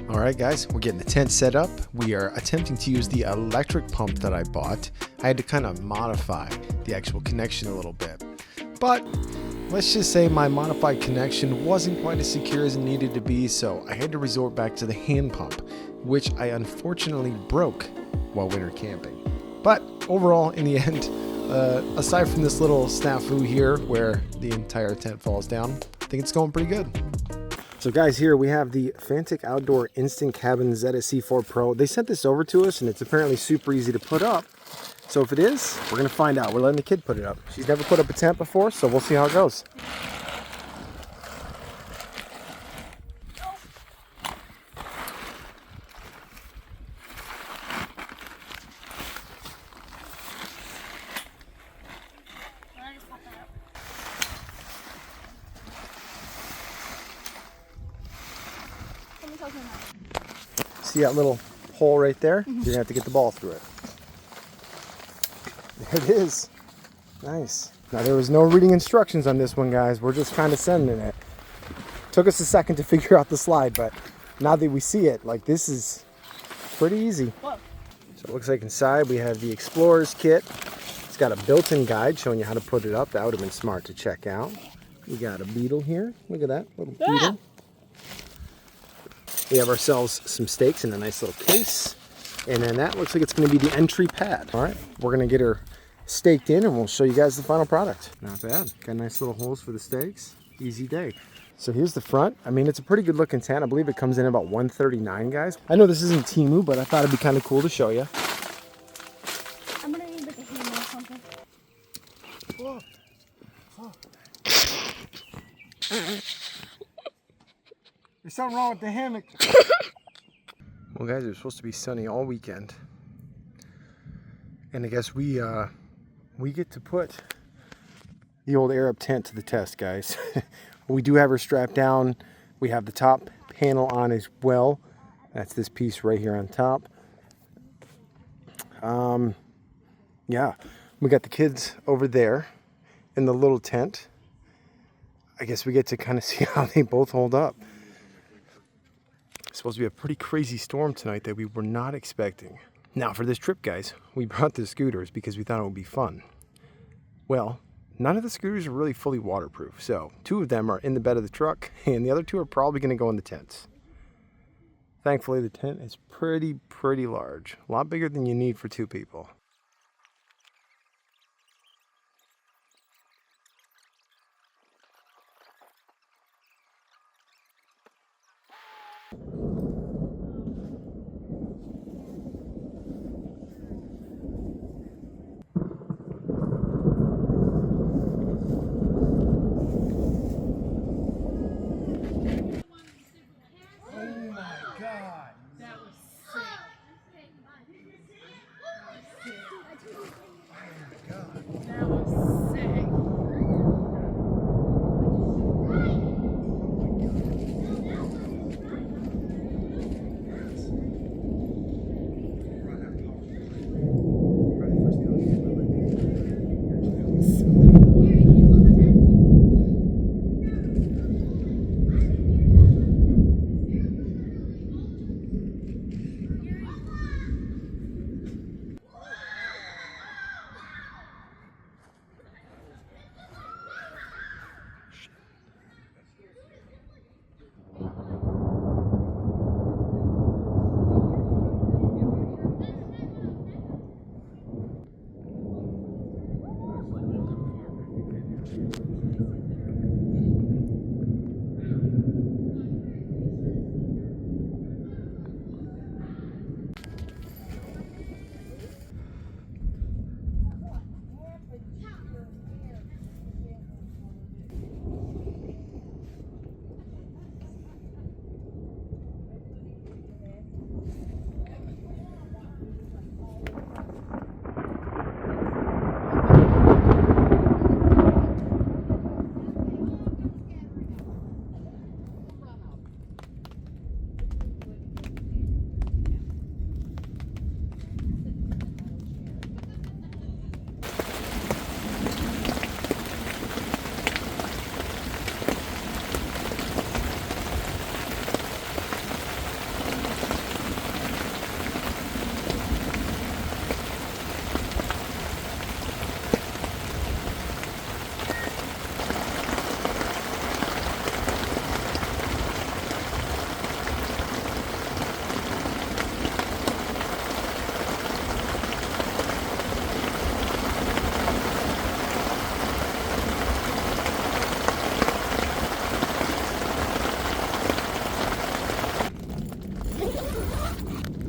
Alright guys, we're getting the tent set up. We are attempting to use the electric pump that I bought. I had to kind of modify the actual connection a little bit. But let's just say my modified connection wasn't quite as secure as it needed to be, so I had to resort back to the hand pump, which I unfortunately broke while winter camping. But overall, in the end, aside from this little snafu here where the entire tent falls down, I think it's going pretty good. So guys, here we have the Fantic Outdoor Instant Cabin ZSC4 Pro. They sent this over to us and it's apparently super easy to put up. So if it is, we're gonna find out. We're letting the kid put it up. She's never put up a tent before, so we'll see how it goes. See that little hole right there? You're gonna have to get the ball through it. There it is. Nice. Now there was no reading instructions on this one, guys. We're just kind of sending it. Took us a second to figure out the slide, but now that we see it, like, this is pretty easy. Whoa. So it looks like inside we have the Explorer's kit. It's got a built-in guide showing you how to put it up. That would have been smart to check out. We got a beetle here. Look at that little beetle. We have ourselves some stakes in a nice little case. And then that looks like it's going to be the entry pad. All right, we're going to get her staked in and we'll show you guys the final product. Not bad. Got nice little holes for the stakes. Easy day. So here's the front. I mean, it's a pretty good looking tent. I believe it comes in about $139, guys. I know this isn't Temu, but I thought it'd be kind of cool to show you. I'm going to need like a hammer or something. Whoa. Whoa. There's something wrong with the hammock. Well guys, it was supposed to be sunny all weekend. And I guess we get to put the old Arab tent to the test, guys. We do have her strapped down. We have the top panel on as well. That's this piece right here on top. Yeah, we got the kids over there in the little tent. I guess we get to kind of see how they both hold up. It's supposed to be a pretty crazy storm tonight that we were not expecting. Now for this trip, guys, we brought the scooters because we thought it would be fun. Well, none of the scooters are really fully waterproof, so 2 of them are in the bed of the truck and the other 2 are probably going to go in the tents. Thankfully, the tent is pretty large, a lot bigger than you need for 2 people.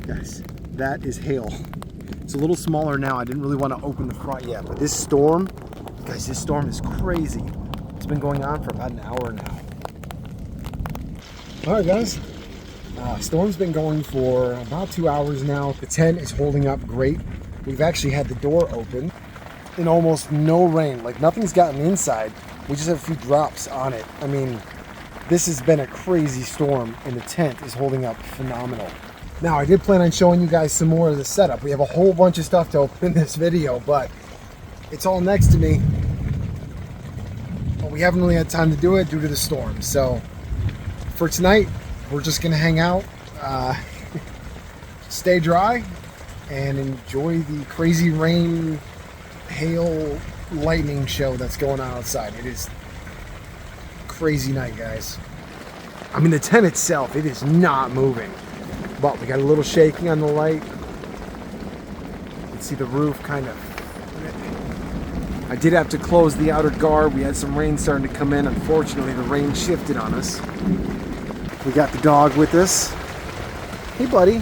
Guys, that is hail. It's a little smaller now. I didn't really want to open the front yet, but this storm, guys, this storm is crazy. It's been going on for about an hour now. All right, guys. Storm's been going for about 2 hours now. The tent is holding up great. We've actually had the door open and almost no rain. Like nothing's gotten inside. We just have a few drops on it. I mean, this has been a crazy storm and the tent is holding up phenomenal. Now, I did plan on showing you guys some more of the setup. We have a whole bunch of stuff to open in this video, but it's all next to me. But we haven't really had time to do it due to the storm. So for tonight, we're just gonna hang out, stay dry, and enjoy the crazy rain, hail, lightning show that's going on outside. It is a crazy night, guys. I mean, the tent itself, it is not moving. But we got a little shaking on the light. You can see the roof kind of. I did have to close the outer guard. We had some rain starting to come in. Unfortunately, the rain shifted on us. We got the dog with us. Hey, buddy.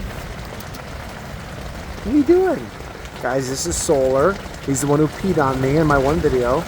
What are you doing? Guys, this is Solar. He's the one who peed on me in my one video.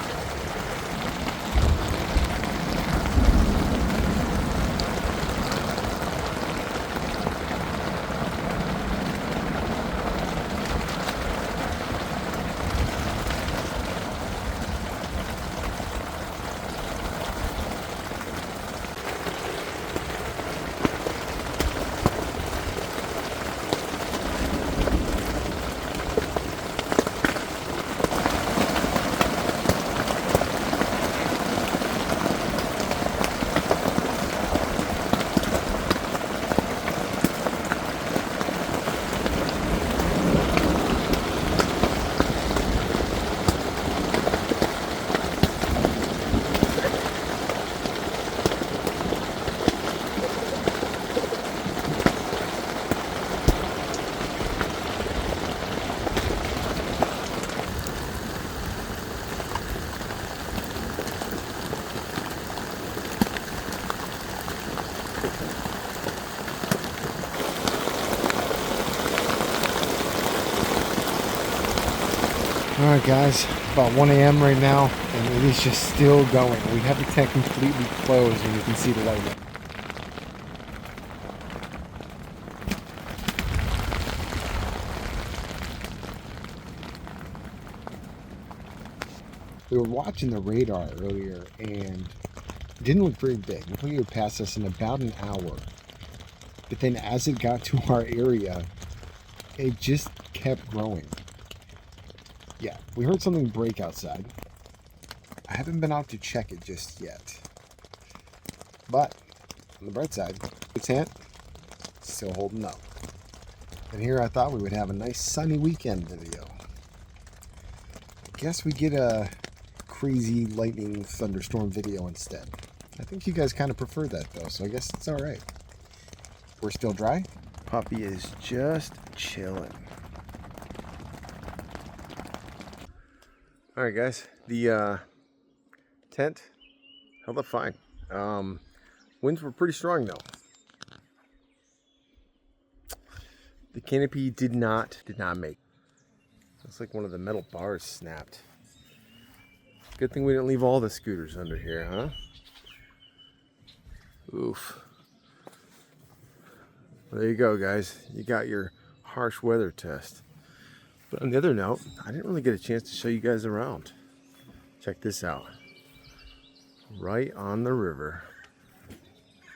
Alright guys, about 1 a.m. right now, and it is just still going. We have the tent completely closed and you can see the lightning. We were watching the radar earlier and it didn't look very big. It looked like it would pass us in about an hour. But then as it got to our area, it just kept growing. Yeah, we heard something break outside. I haven't been out to check it just yet. But, on the bright side, the tent is still holding up. And here I thought we would have a nice sunny weekend video. I guess we get a crazy lightning thunderstorm video instead. I think you guys kind of prefer that though, so I guess it's alright. We're still dry. Puppy is just chilling. All right, guys, the tent held up fine. Winds were pretty strong though. The canopy did not make. Looks like one of the metal bars snapped. Good thing we didn't leave all the scooters under here, huh? Oof. Well, there you go, guys. You got your harsh weather test. But on the other note, I didn't really get a chance to show you guys around. Check this out. Right on the river.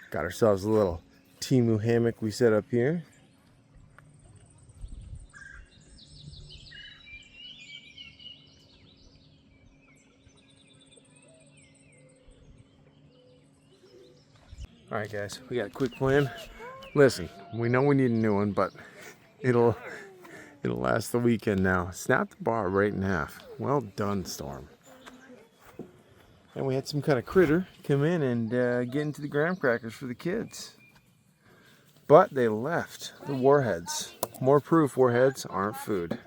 Got ourselves a little temu hammock we set up here. Alright guys, we got a quick plan. Listen, we know we need a new one, but it'll last the weekend now. Snap the bar right in half. Well done, Storm. And we had some kind of critter come in and get into the graham crackers for the kids. But they left the warheads. More proof warheads aren't food.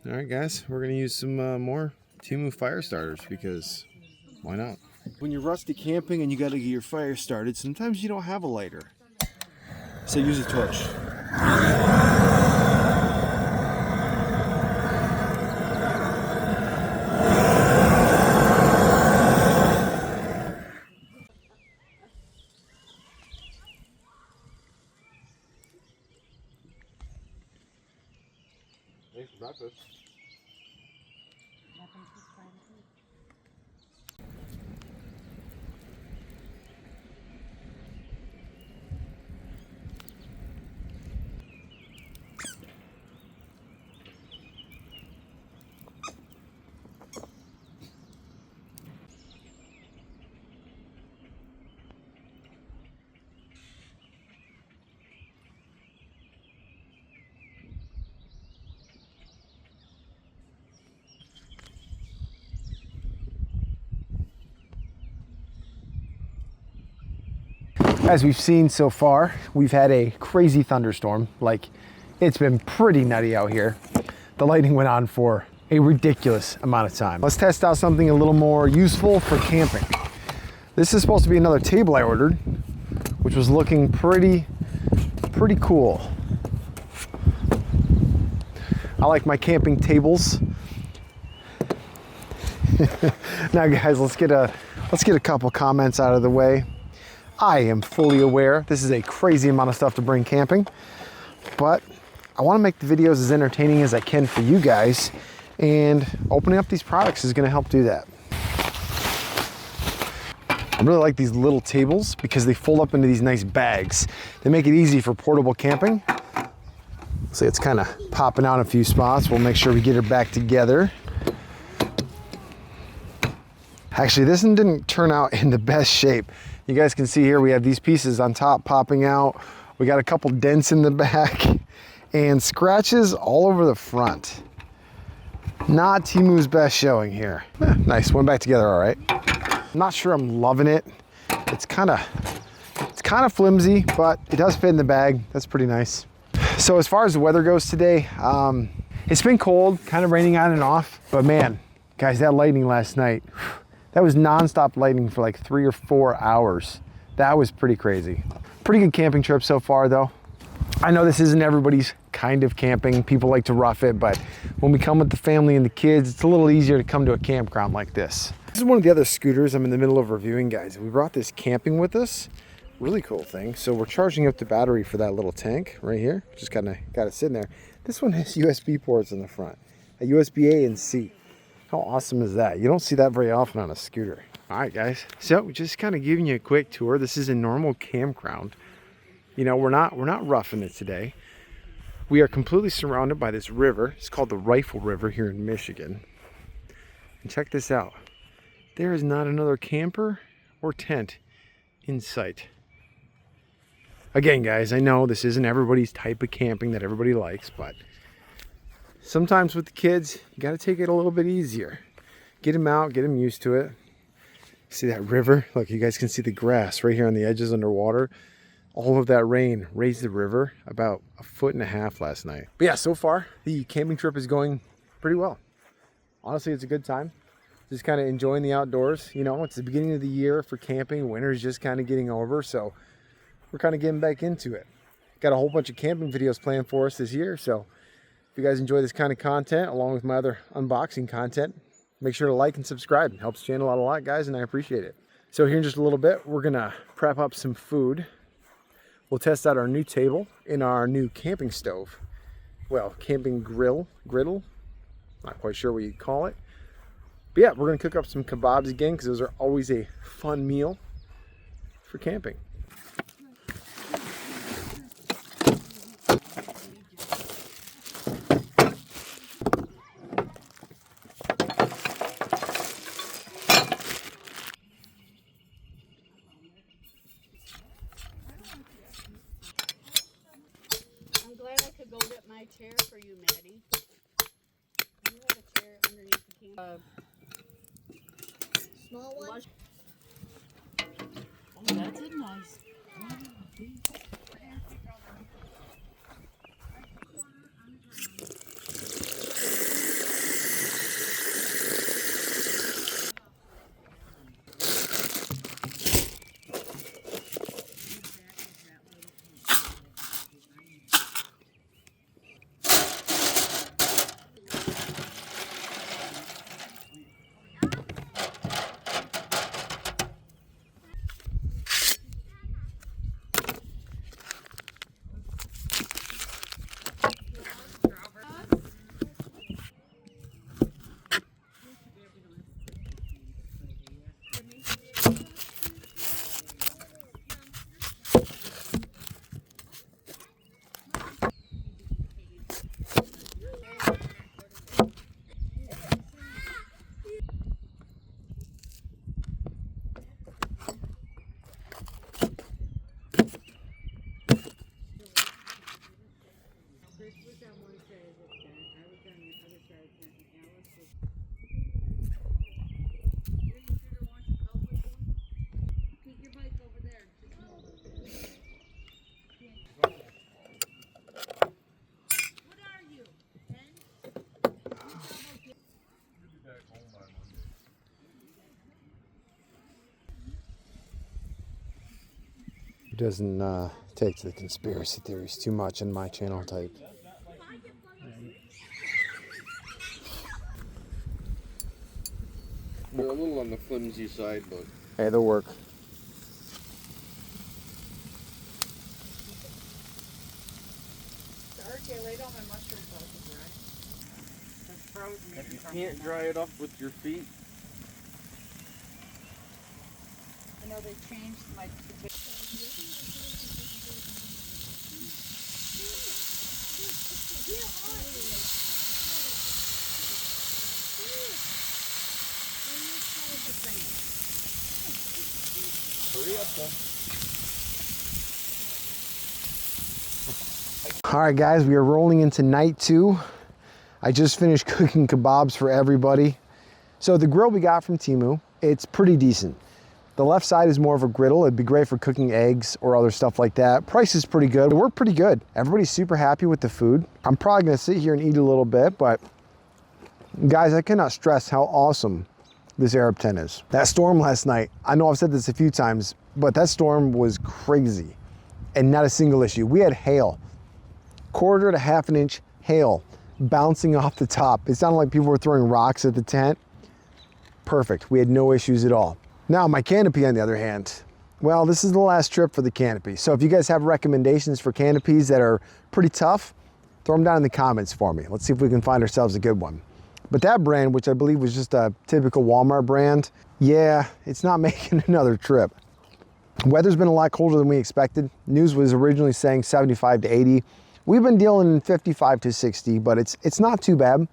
Alright guys, we're going to use some more Temu fire starters because why not? When you're rusty camping and you got to get your fire started, sometimes you don't have a lighter. So use a torch. Thanks for breakfast. As we've seen so far, we've had a crazy thunderstorm. Like, it's been pretty nutty out here. The lightning went on for a ridiculous amount of time. Let's test out something a little more useful for camping. This is supposed to be another table I ordered, which was looking pretty cool. I like my camping tables. Now guys, let's get a couple comments out of the way. I am fully aware this is a crazy amount of stuff to bring camping, but I want to make the videos as entertaining as I can for you guys, and opening up these products is going to help do that. I really like these little tables because they fold up into these nice bags. They make it easy for portable camping. See, it's kind of popping out in a few spots. We'll make sure we get her back together. Actually, this one didn't turn out in the best shape. You guys can see here we have these pieces on top popping out. We got a couple dents in the back and scratches all over the front. Not Temu's best showing here. Nice, went back together all right. I'm not sure I'm loving it. It's kind of flimsy, but it does fit in the bag. That's pretty nice. So as far as the weather goes today, it's been cold, kind of raining on and off, but man, guys, that lightning last night, that was nonstop lightning for like 3 or 4 hours. That was pretty crazy. Pretty good camping trip so far though. I know this isn't everybody's kind of camping. People like to rough it, but when we come with the family and the kids, it's a little easier to come to a campground like this. This is one of the other scooters I'm in the middle of reviewing, guys. We brought this camping with us. Really cool thing. So we're charging up the battery for that little tank right here. Just kind of got it sitting there. This one has USB ports in the front, a USB-A and C. How awesome is that? You don't see that very often on a scooter. All right, guys. So just kind of giving you a quick tour. This is a normal campground. You know, we're not roughing it today. We are completely surrounded by this river. It's called the Rifle River here in Michigan. And check this out. There is not another camper or tent in sight. Again, guys, I know this isn't everybody's type of camping that everybody likes, but sometimes with the kids, you got to take it a little bit easier. Get them out, get them used to it. See that river? Look, you guys can see the grass right here on the edges underwater. All of that rain raised the river about 1.5 feet last night. But yeah, so far, the camping trip is going pretty well. Honestly, it's a good time. Just kind of enjoying the outdoors. You know, it's the beginning of the year for camping. Winter's just kind of getting over, so we're kind of getting back into it. Got a whole bunch of camping videos planned for us this year, so if you guys enjoy this kind of content, along with my other unboxing content, make sure to like and subscribe. It helps the channel out a lot, guys, and I appreciate it. So here in just a little bit, we're gonna prep up some food. We'll test out our new table in our new camping stove. Well, camping griddle. Not quite sure what you'd call it. But yeah, we're gonna cook up some kebabs again because those are always a fun meal for camping. I'm glad I could go get my chair for you, Maddie. You have a chair underneath the camp. Small one? Oh, that's a nice. on one side of the tent. I was on the other side of the tent, and Alice was. Your intruder wants to help with one? Keep your bike over there. Just hold it. What are you? 10? It doesn't take to the conspiracy theories too much in my channel type. They're a little on the flimsy side, but Hey, they'll work. Okay, lay down my mushroom so I can dry. It's frozen. if you can't dry it off with your feet, I know they changed my. hurry up then. All right, guys, we are rolling into night 2. I just finished cooking kebabs for everybody. So the grill we got from Temu, it's pretty decent. The left side is more of a griddle. It'd be great for cooking eggs or other stuff like that. Price is pretty good. It worked pretty good. Everybody's super happy with the food. I'm probably gonna sit here and eat a little bit, but guys, I cannot stress how awesome this Arab tent is. That storm last night, I know I've said this a few times, but that storm was crazy and not a single issue. We had hail, 1/4 to 1/2 inch hail bouncing off the top. It sounded like people were throwing rocks at the tent. Perfect, we had no issues at all. Now my canopy on the other hand, well, this is the last trip for the canopy. So if you guys have recommendations for canopies that are pretty tough, throw them down in the comments for me. Let's see if we can find ourselves a good one. But that brand, which I believe was just a typical Walmart brand, yeah, it's not making another trip. Weather's been a lot colder than we expected. News was originally saying 75 to 80. We've been dealing in 55 to 60, but it's not too bad.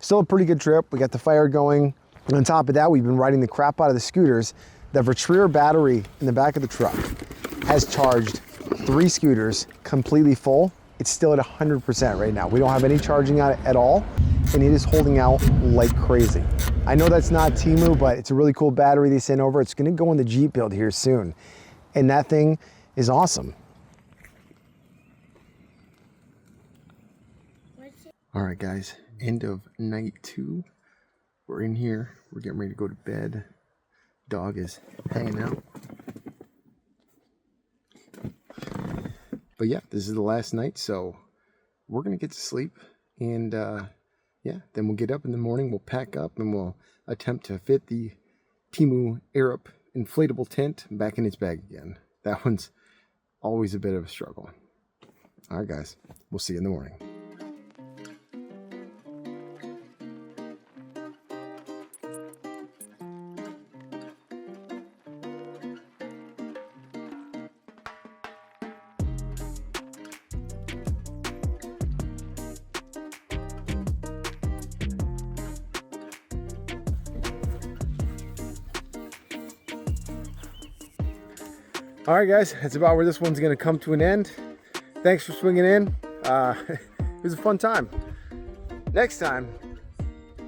Still a pretty good trip. We got the fire going. And on top of that, we've been riding the crap out of the scooters. The Vertrier battery in the back of the truck has charged 3 scooters completely full. It's still at 100% right now. We don't have any charging on it at all, and it is holding out like crazy. I know that's not Temu, but it's a really cool battery they sent over. It's gonna go in the Jeep build here soon. And that thing is awesome. All right, guys, end of night 2. We're in here, we're getting ready to go to bed. Dog is hanging out. But yeah, this is the last night, so we're gonna get to sleep. And yeah, then we'll get up in the morning, we'll pack up, and we'll attempt to fit the Temu Arab inflatable tent back in its bag again. That one's always a bit of a struggle. All right, guys, we'll see you in the morning. All right, guys, that's about where this one's gonna come to an end. Thanks for swinging in. It was a fun time. Next time,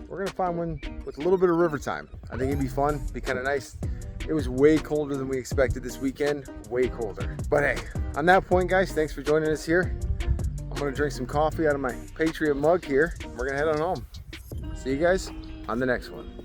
we're gonna find one with a little bit of river time. I think it'd be fun, be kind of nice. It was way colder than we expected this weekend, way colder. But hey, on that point, guys, thanks for joining us here. I'm gonna drink some coffee out of my Patriot mug here. We're gonna head on home. See you guys on the next one.